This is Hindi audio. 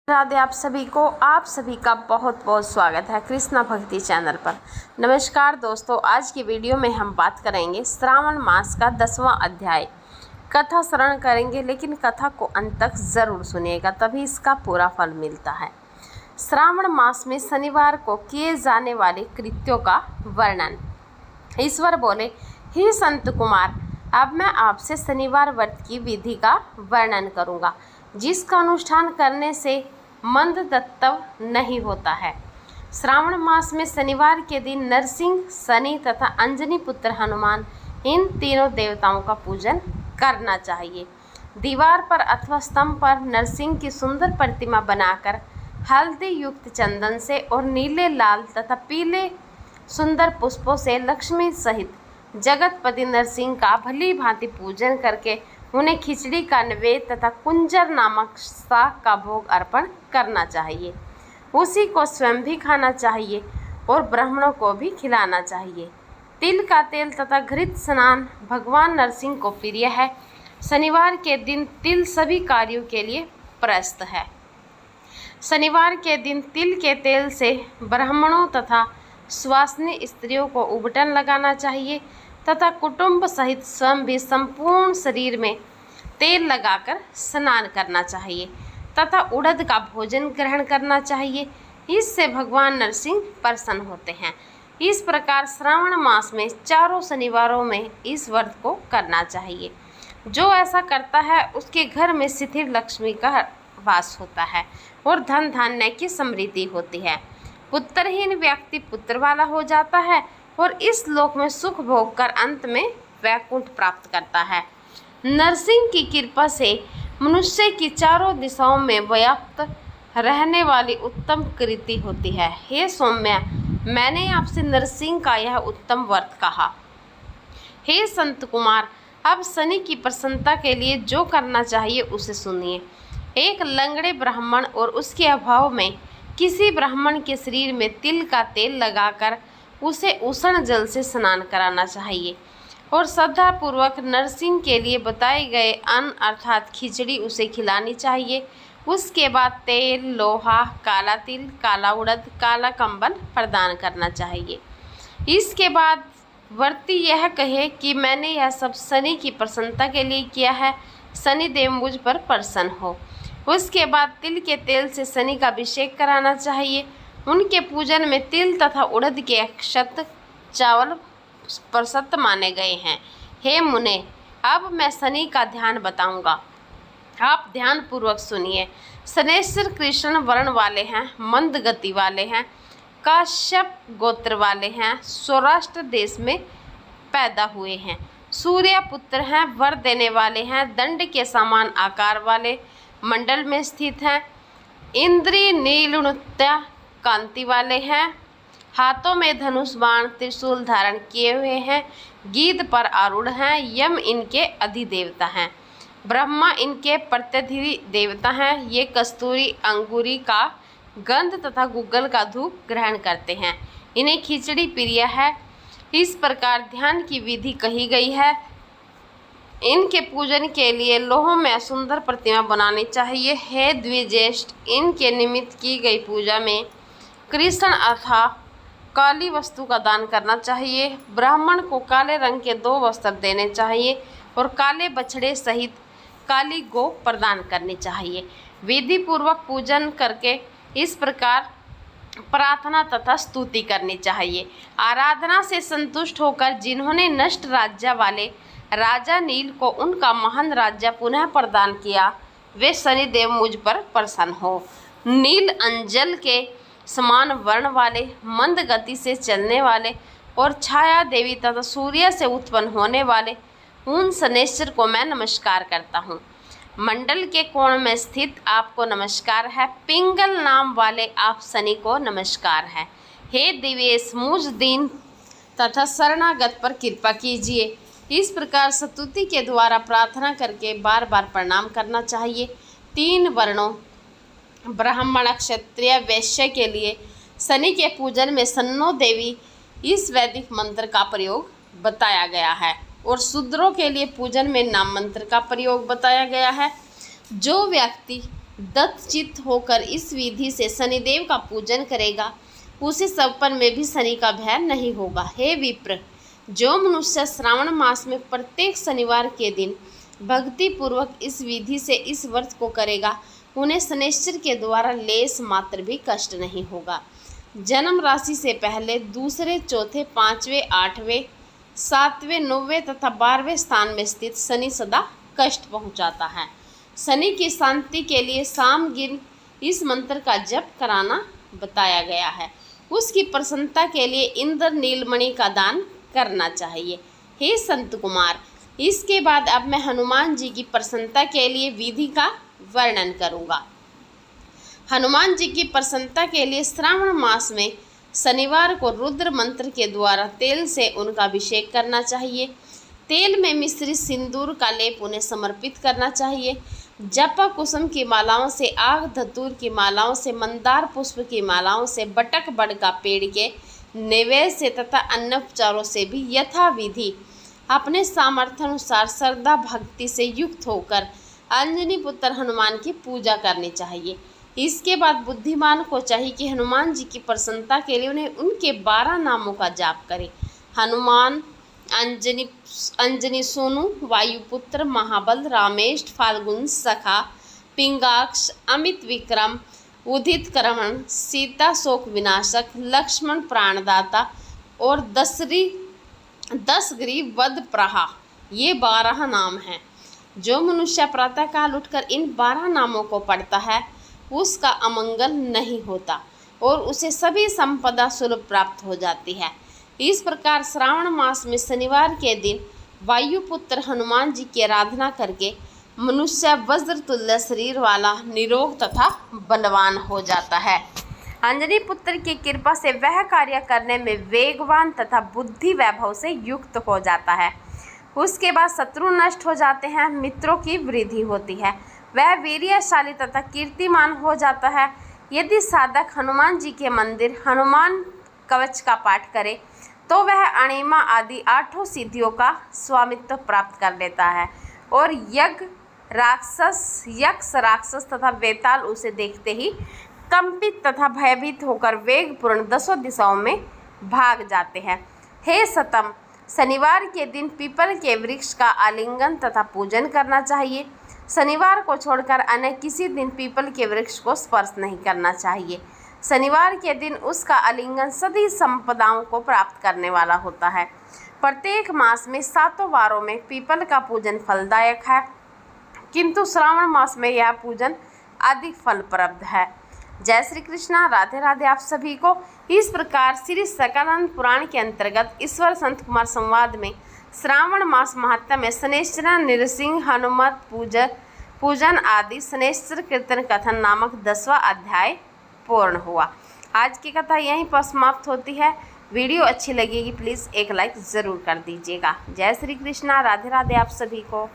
राधे आप सभी का बहुत बहुत स्वागत है कृष्णा भक्ति चैनल पर। नमस्कार दोस्तों, आज की वीडियो में हम बात करेंगे श्रावण मास का 10वां अध्याय। कथा श्रवण करेंगे, लेकिन कथा को अंत तक ज़रूर सुनिएगा, तभी इसका पूरा फल मिलता है। श्रावण मास में शनिवार को किए जाने वाले कृत्यों का वर्णन। ईश्वर बोले, हे संत कुमार, अब मैं आपसे शनिवार व्रत की विधि का वर्णन करूँगा, जिसका अनुष्ठान करने से मंद दत्तव नहीं होता है। श्रावण मास में शनिवार के दिन नरसिंह, शनि तथा अंजनी पुत्र हनुमान, इन तीनों देवताओं का पूजन करना चाहिए। दीवार पर अथवा स्तंभ पर नरसिंह की सुंदर प्रतिमा बनाकर हल्दी युक्त चंदन से और नीले, लाल तथा पीले सुंदर पुष्पों से लक्ष्मी सहित जगतपति नरसिंह का भली भांति पूजन करके उन्हें खिचड़ी का नैवेद्य तथा कुंजर नामक शाक का भोग अर्पण करना चाहिए। उसी को स्वयं भी खाना चाहिए और ब्राह्मणों को भी खिलाना चाहिए। तिल का तेल तथा घृत स्नान भगवान नरसिंह को प्रिय है। शनिवार के दिन तिल सभी कार्यों के लिए प्रशस्त है। शनिवार के दिन तिल के तेल से ब्राह्मणों तथा स्वास्नी स्त्रियों को उबटन लगाना चाहिए तथा कुटुंब सहित स्वयं भी संपूर्ण शरीर में तेल लगाकर स्नान करना चाहिए तथा उड़द का भोजन ग्रहण करना चाहिए। इससे भगवान नरसिंह प्रसन्न होते हैं। इस प्रकार श्रावण मास में चारों शनिवारों में इस व्रत को करना चाहिए। जो ऐसा करता है उसके घर में स्थिर लक्ष्मी का वास होता है और धन धान्य की समृद्धि होती है। पुत्रहीन व्यक्ति पुत्र वाला हो जाता है और इस लोक में सुख भोग कर अंत में वैकुंठ प्राप्त करता है। नरसिंह की कृपा से मनुष्य की चारों दिशाओं में व्याप्त रहने वाली उत्तम कृति होती है। हे सौम्य, मैंने आपसे नरसिंह का यह उत्तम व्रत कहा। हे संत कुमार, अब शनि की प्रसन्नता के लिए जो करना चाहिए उसे सुनिए। एक लंगड़े ब्राह्मण और उसके अभाव में किसी ब्राह्मण के शरीर में तिल का तेल लगाकर उसे उष्ण जल से स्नान कराना चाहिए और श्रद्धापूर्वक नरसिंह के लिए बताए गए अन्न अर्थात खिचड़ी उसे खिलानी चाहिए। उसके बाद तेल, लोहा, काला तिल, काला उड़द, काला कंबल प्रदान करना चाहिए। इसके बाद व्रती यह कहे कि मैंने यह सब शनि की प्रसन्नता के लिए किया है, शनि देव मुझ पर प्रसन्न हो। उसके बाद तिल के तेल से शनि का अभिषेक कराना चाहिए। उनके पूजन में तिल तथा उड़द के अक्षत चावल प्रशस्त माने गए हैं। हे मुने, अब मैं शनि का ध्यान बताऊंगा, आप ध्यान पूर्वक सुनिए। शनेश्वर कृष्ण वर्ण वाले हैं, मंद गति वाले हैं, काश्यप गोत्र वाले हैं, सौराष्ट्र देश में पैदा हुए हैं, सूर्य पुत्र हैं, वर देने वाले हैं, दंड के समान आकार वाले मंडल में स्थित हैं, इंद्री नीलुत्या कांति वाले हैं, हाथों में धनुष बाण त्रिशूल धारण किए हुए हैं, गीध पर आरूढ़ हैं, यम इनके अधिदेवता हैं, ब्रह्मा इनके प्रत्यधि देवता हैं। ये कस्तूरी अंगूरी का गंध तथा गुग्गल का धूप ग्रहण करते हैं। इन्हें खिचड़ी प्रिय है। इस प्रकार ध्यान की विधि कही गई है। इनके पूजन के लिए लोह में सुंदर प्रतिमा बनानी चाहिए। हे द्विजेष्ठ, इनके निमित्त की गई पूजा में कृष्ण अथा काली वस्तु का दान करना चाहिए। ब्राह्मण को काले रंग के 2 वस्त्र देने चाहिए और काले बछड़े सहित काली गौ प्रदान करनी चाहिए। विधि पूर्वक पूजन करके इस प्रकार प्रार्थना तथा स्तुति करनी चाहिए। आराधना से संतुष्ट होकर जिन्होंने नष्ट राज्य वाले राजा नील को उनका महान राज्य पुनः प्रदान किया, वे शनिदेव मुझ पर प्रसन्न हो। नील अंजल के समान वर्ण वाले, मंद गति से चलने वाले और छाया देवी तथा सूर्य से उत्पन्न होने वाले उन शनेश्वर को मैं नमस्कार करता हूँ। मंडल के कोण में स्थित आपको नमस्कार है। पिंगल नाम वाले आप शनि को नमस्कार है। हे दिवेश, मुझ दीन तथा शरणागत पर कृपा कीजिए। इस प्रकार स्तुति के द्वारा प्रार्थना करके बार बार प्रणाम करना चाहिए। 3 वर्णों ब्राह्मण, क्षत्रिय, वैश्य के लिए शनि के पूजन में सन्नो देवी इस वैदिक मंत्र का प्रयोग बताया गया है और शूद्रों के लिए पूजन में नाम मंत्र का प्रयोग बताया गया है। जो व्यक्ति दत्तचित्त होकर इस विधि से शनिदेव का पूजन करेगा, उसे सपन में भी शनि का भय नहीं होगा। हे विप्र, जो मनुष्य श्रावण मास में प्रत्येक शनिवार के दिन भक्ति पूर्वक इस विधि से इस व्रत को करेगा, उन्हें शनैश्चर के द्वारा लेस मात्र भी कष्ट नहीं होगा। जन्म राशि से पहले दूसरे, चौथे, पाँचवें, आठवें, सातवें, 9वें तथा 12वें स्थान में स्थित शनि सदा कष्ट पहुंचाता है। शनि की शांति के लिए सामगिन इस मंत्र का जप कराना बताया गया है। उसकी प्रसन्नता के लिए इंद्र नीलमणि का दान करना चाहिए। हे संत कुमार, इसके बाद अब मैं हनुमान जी की प्रसन्नता के लिए विधि का वर्णन करूंगा। हनुमान जी की प्रसन्नता के लिए श्रावण मास में शनिवार को रुद्र मंत्र के द्वारा तेल से उनका अभिषेक करना चाहिए। तेल में मिश्रित सिंदूर का लेप उन्हें समर्पित करना चाहिए। जपा कुसुम की मालाओं से, आग धतूर की मालाओं से, मंदार पुष्प की मालाओं से, बटक बड़ का पेड़ के नैवेद्य से तथा अन्नोपचारों से भी यथाविधि अपने सामर्थ्य अनुसार श्रद्धा भक्ति से युक्त होकर अंजनी पुत्र हनुमान की पूजा करनी चाहिए। इसके बाद बुद्धिमान को चाहिए कि हनुमान जी की प्रसन्नता के लिए उन्हें उनके 12 नामों का जाप करें। हनुमान, अंजनी सोनु, वायुपुत्र, महाबल, रामेष्ट, फाल्गुन, सखा, पिंगाक्ष, अमित विक्रम, उदित क्रमण, सीता शोक विनाशक, लक्ष्मण प्राणदाता और दशग्री वध प्रहा, ये 12 नाम हैं। जो मनुष्य प्रातःकाल उठकर इन 12 नामों को पढ़ता है उसका अमंगल नहीं होता और उसे सभी संपदा सुलभ प्राप्त हो जाती है। इस प्रकार श्रावण मास में शनिवार के दिन वायुपुत्र हनुमान जी की आराधना करके मनुष्य वज्र तुल्य शरीर वाला, निरोग तथा बलवान हो जाता है। अंजनी पुत्र की कृपा से वह कार्य करने में वेगवान तथा बुद्धि वैभव से युक्त हो जाता है। उसके बाद शत्रु नष्ट हो जाते हैं, मित्रों की वृद्धि होती है, वह वीर्यशाली तथा कीर्तिमान हो जाता है। यदि साधक हनुमान जी के मंदिर हनुमान कवच का पाठ करे तो वह अणिमा आदि 8 सिद्धियों का स्वामित्व प्राप्त कर लेता है और यक्ष राक्षस तथा वेताल उसे देखते ही कंपित तथा भयभीत होकर वेगपूर्ण 10 दिशाओं में भाग जाते हैं। हे सतम, शनिवार के दिन पीपल के वृक्ष का आलिंगन तथा पूजन करना चाहिए। शनिवार को छोड़कर अन्य किसी दिन पीपल के वृक्ष को स्पर्श नहीं करना चाहिए। शनिवार के दिन उसका आलिंगन सभी संपदाओं को प्राप्त करने वाला होता है। प्रत्येक मास में 7 वारों में पीपल का पूजन फलदायक है, किंतु श्रावण मास में यह पूजन अधिक फलप्रद है। जय श्री कृष्णा, राधे राधे आप सभी को। इस प्रकार श्री सकलानंद पुराण के अंतर्गत ईश्वर संत कुमार संवाद में श्रावण मास महात्म्य में शनैश्चर, नृसिंह, हनुमत पूजन आदि शनैश्चर कीर्तन कथन नामक 10वां अध्याय पूर्ण हुआ। आज की कथा यहीं पर समाप्त होती है। वीडियो अच्छी लगेगी प्लीज़ एक लाइक ज़रूर कर दीजिएगा। जय श्री कृष्णा, राधे राधे आप सभी को।